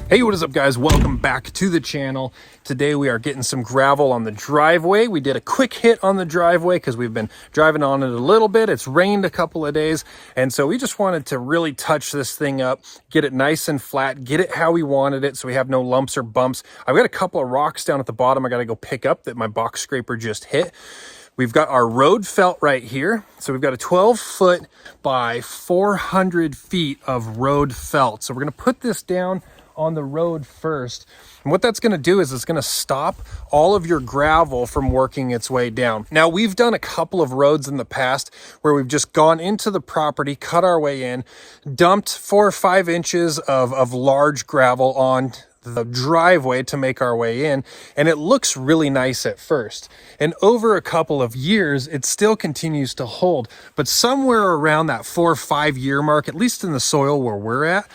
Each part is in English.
Hey, what is up guys? Welcome back to the channel. Today we are getting some gravel on the driveway. We did a quick hit on the driveway because we've been driving on it a little bit. It's rained a couple of days, and so we just wanted to really touch this thing up, get it nice and flat, get it how we wanted it so we have no lumps or bumps. I've got a couple of rocks down at the bottom I got to go pick up that my box scraper just hit. We've got our road felt right here. So we've got a 12-foot by 400 feet of road felt. So we're going to put this down on the road first. And what that's going to do is it's going to stop all of your gravel from working its way down. Now, we've done a couple of roads in the past where we've just gone into the property, cut our way in, dumped 4 or 5 inches of large gravel on the driveway to make our way in, and it looks really nice at first. And over a couple of years, it still continues to hold. But somewhere around that 4 or 5 year mark, at least in the soil where we're at,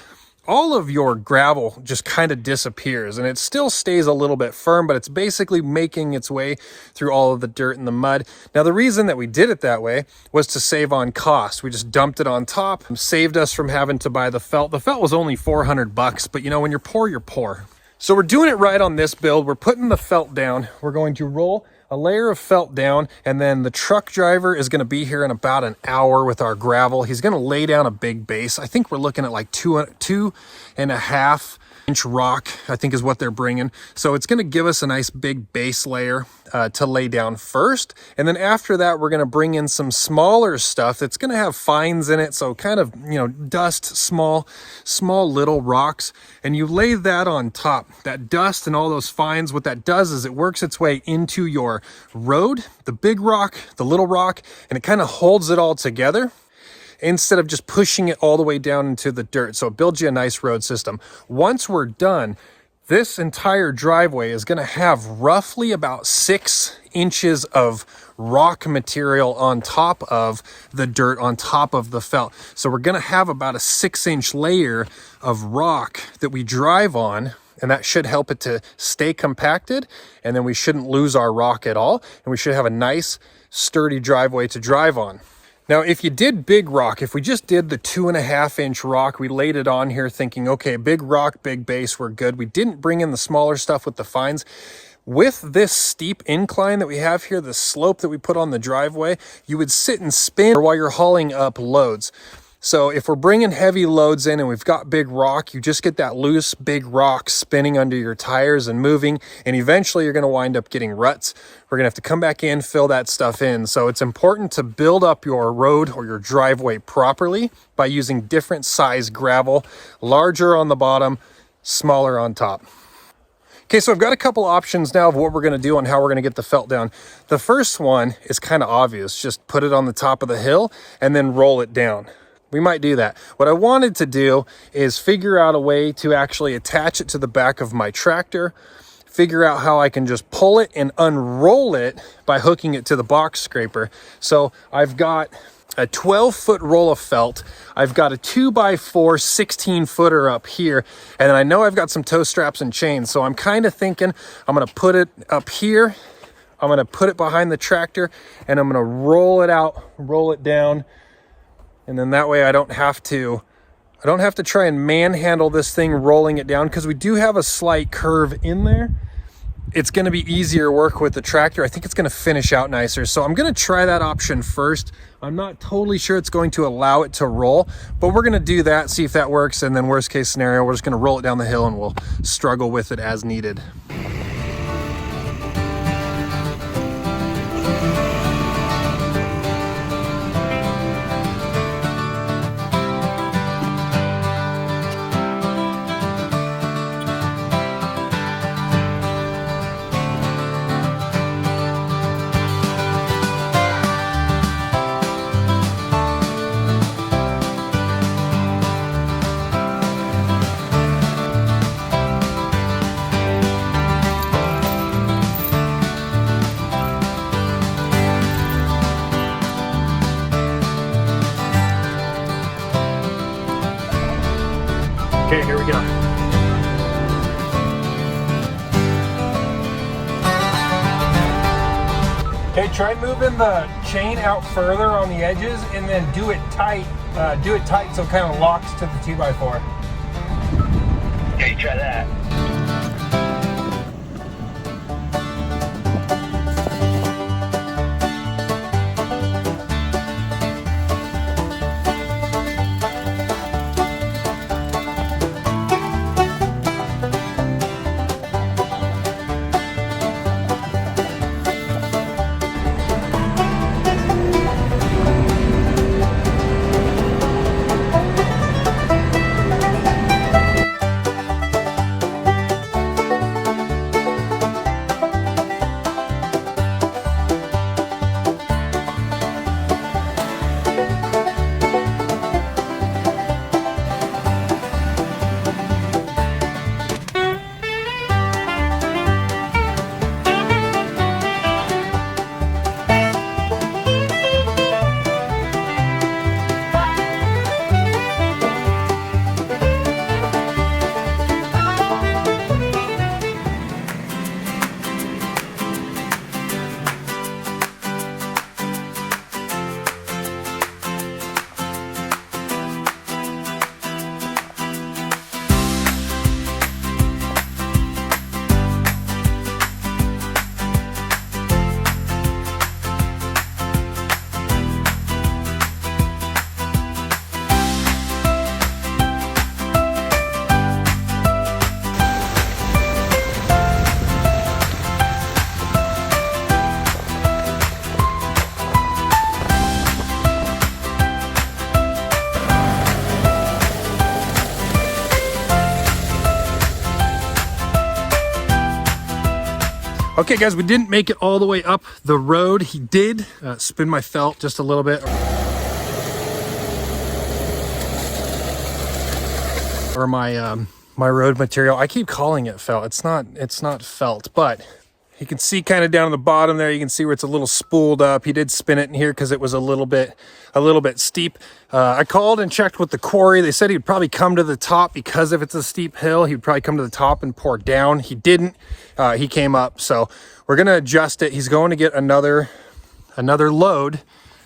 all of your gravel just kind of disappears, and it still stays a little bit firm, but it's basically making its way through all of the dirt and the mud. Now, the reason that we did it that way was to save on cost. We just dumped it on top, saved us from having to buy the felt. The felt was only $400, but you know, when you're poor, you're poor. So we're doing it right on this build. We're putting the felt down. We're going to roll a layer of felt down, and then the truck driver is going to be here in about an hour with our gravel. He's going to lay down a big base. I think we're looking at like 2.5 inch rock, I think is what they're bringing. So it's going to give us a nice big base layer to lay down first. And then after that, we're going to bring in some smaller stuff that's going to have fines in it. So kind of, you know, dust, small little rocks. And you lay that on top. That dust and all those fines, what that does is it works its way into your road, the big rock, the little rock, and it kind of holds it all together instead of just pushing it all the way down into the dirt. So it builds you a nice road system. Once we're done, this entire driveway is going to have roughly about 6 inches of rock material on top of the dirt, on top of the felt. So we're going to have about a 6-inch layer of rock that we drive on, and that should help it to stay compacted, and then we shouldn't lose our rock at all, and we should have a nice sturdy driveway to drive on. Now, if you did big rock, if we just did the 2.5 inch rock, we laid it on here thinking, okay, big rock, big base, we're good. We didn't bring in the smaller stuff with the fines. With this steep incline that we have here, the slope that we put on the driveway, you would sit and spin while you're hauling up loads. So if we're bringing heavy loads in and we've got big rock, you just get that loose big rock spinning under your tires and moving, and eventually you're going to wind up getting ruts. We're going to have to come back in, fill that stuff in. So it's important to build up your road or your driveway properly by using different size gravel, larger on the bottom, smaller on top. Okay, so I've got a couple options now of what we're going to do and how we're going to get the felt down. The first one is kind of obvious. Just put it on the top of the hill and then roll it down. We might do that. What I wanted to do is figure out a way to actually attach it to the back of my tractor, figure out how I can just pull it and unroll it by hooking it to the box scraper. So I've got a 12-foot roll of felt. I've got a 2x4 16-footer up here, and then I know I've got some tow straps and chains. So I'm kind of thinking I'm going to put it up here. I'm going to put it behind the tractor, and I'm going to roll it out, roll it down. And then that way I don't have to try and manhandle this thing rolling it down, because we do have a slight curve in there. It's going to be easier work with the tractor. I think it's going to finish out nicer. So I'm going to try that option first. I'm not totally sure it's going to allow it to roll, but we're going to do that, see if that works. And then worst case scenario, we're just going to roll it down the hill and we'll struggle with it as needed. Okay, here we go. Okay, try moving the chain out further on the edges and then do it tight so it kind of locks to the 2x4. Okay, try that. Okay guys, we didn't make it all the way up the road. He did spin my felt just a little bit. Or my my road material. I keep calling it felt. It's not felt, but you can see kind of down at the bottom there, you can see where it's a little spooled up. He did spin it in here because it was a little bit steep. I called and checked with the quarry. They said he'd probably come to the top because if it's a steep hill, he'd probably come to the top and pour down. He didn't. He came up. So we're going to adjust it. He's going to get another load.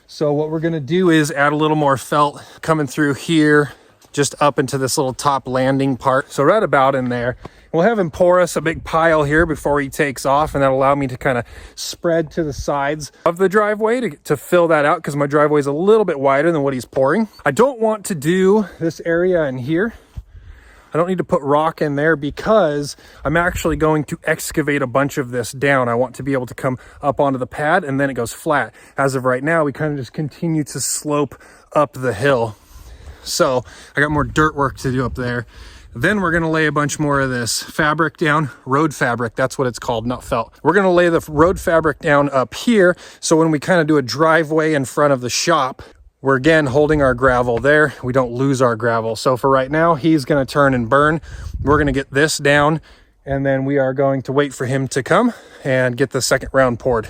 So what we're going to do is add a little more felt coming through here, just up into this little top landing part. So right about in there. We'll have him pour us a big pile here before he takes off, and that'll allow me to kind of spread to the sides of the driveway to fill that out, because my driveway is a little bit wider than what he's pouring. I don't want to do this area in here. I don't need to put rock in there because I'm actually going to excavate a bunch of this down. I want to be able to come up onto the pad and then it goes flat. As of right now, we kind of just continue to slope up the hill. So I got more dirt work to do up there. Then we're gonna lay a bunch more of this fabric down, road fabric, that's what it's called, not felt. We're gonna lay the road fabric down up here, so when we kind of do a driveway in front of the shop, we're again holding our gravel there. We don't lose our gravel. So for right now, he's gonna turn and burn. We're gonna get this down, and then we are going to wait for him to come and get the second round poured.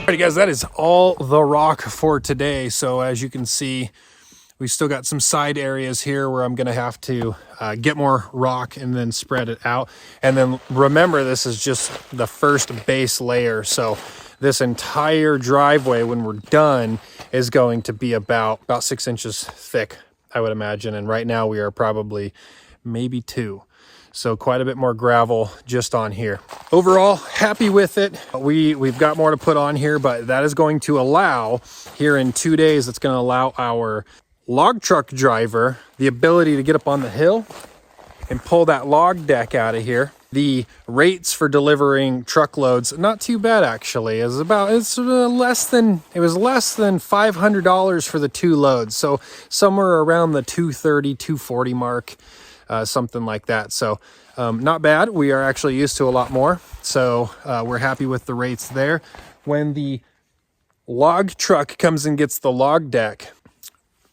Alrighty guys, that is all the rock for today. So as you can see, we still got some side areas here where I'm gonna have to get more rock and then spread it out. And then remember, this is just the first base layer. So this entire driveway, when we're done, is going to be about 6 inches thick, I would imagine. And right now we are probably maybe 2. So quite a bit more gravel just on here. Overall, happy with it. We've got more to put on here, but that is going to allow, here in 2 days, it's going to allow our log truck driver the ability to get up on the hill and pull that log deck out of here The rates for delivering truckloads, not too bad actually. It was less than $500 for the 2 loads. So somewhere around the 230, 240 mark, something like that. So not bad. We are actually used to a lot more. So we're happy with the rates there. When the log truck comes and gets the log deck,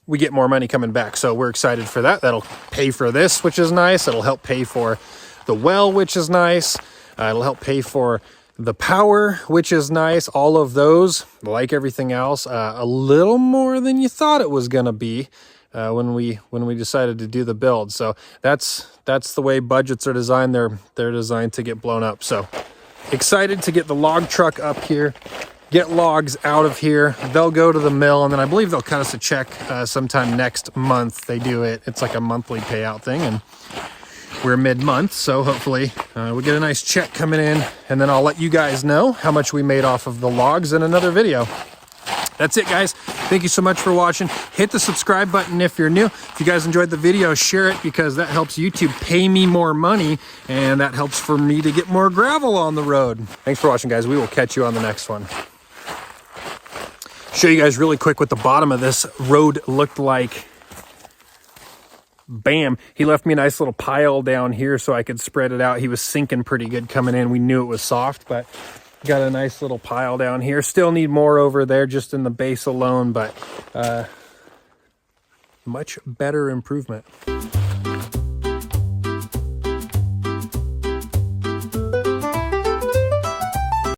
we get more money coming back. So we're excited for that. That'll pay for this, which is nice. It'll help pay for the well, which is nice. It'll help pay for the power, which is nice. All of those, like everything else, a little more than you thought it was going to be when we decided to do the build. So that's the way budgets are designed. They're designed to get blown up. So excited to get the log truck up here, get logs out of here. They'll go to the mill, and then I believe they'll cut us a check sometime next month. They do it. It's like a monthly payout thing, and we're mid-month, so hopefully we get a nice check coming in, and then I'll let you guys know how much we made off of the logs in another video. That's it, guys. Thank you so much for watching. Hit the subscribe button if you're new. If you guys enjoyed the video, share it, because that helps YouTube pay me more money, and that helps for me to get more gravel on the road. Thanks for watching, guys. We will catch you on the next one. Show you guys really quick what the bottom of this road looked like. Bam, he left me a nice little pile down here so I could spread it out. He was sinking pretty good coming in. We knew it was soft, but got a nice little pile down here. Still need more over there just in the base alone, but much better improvement.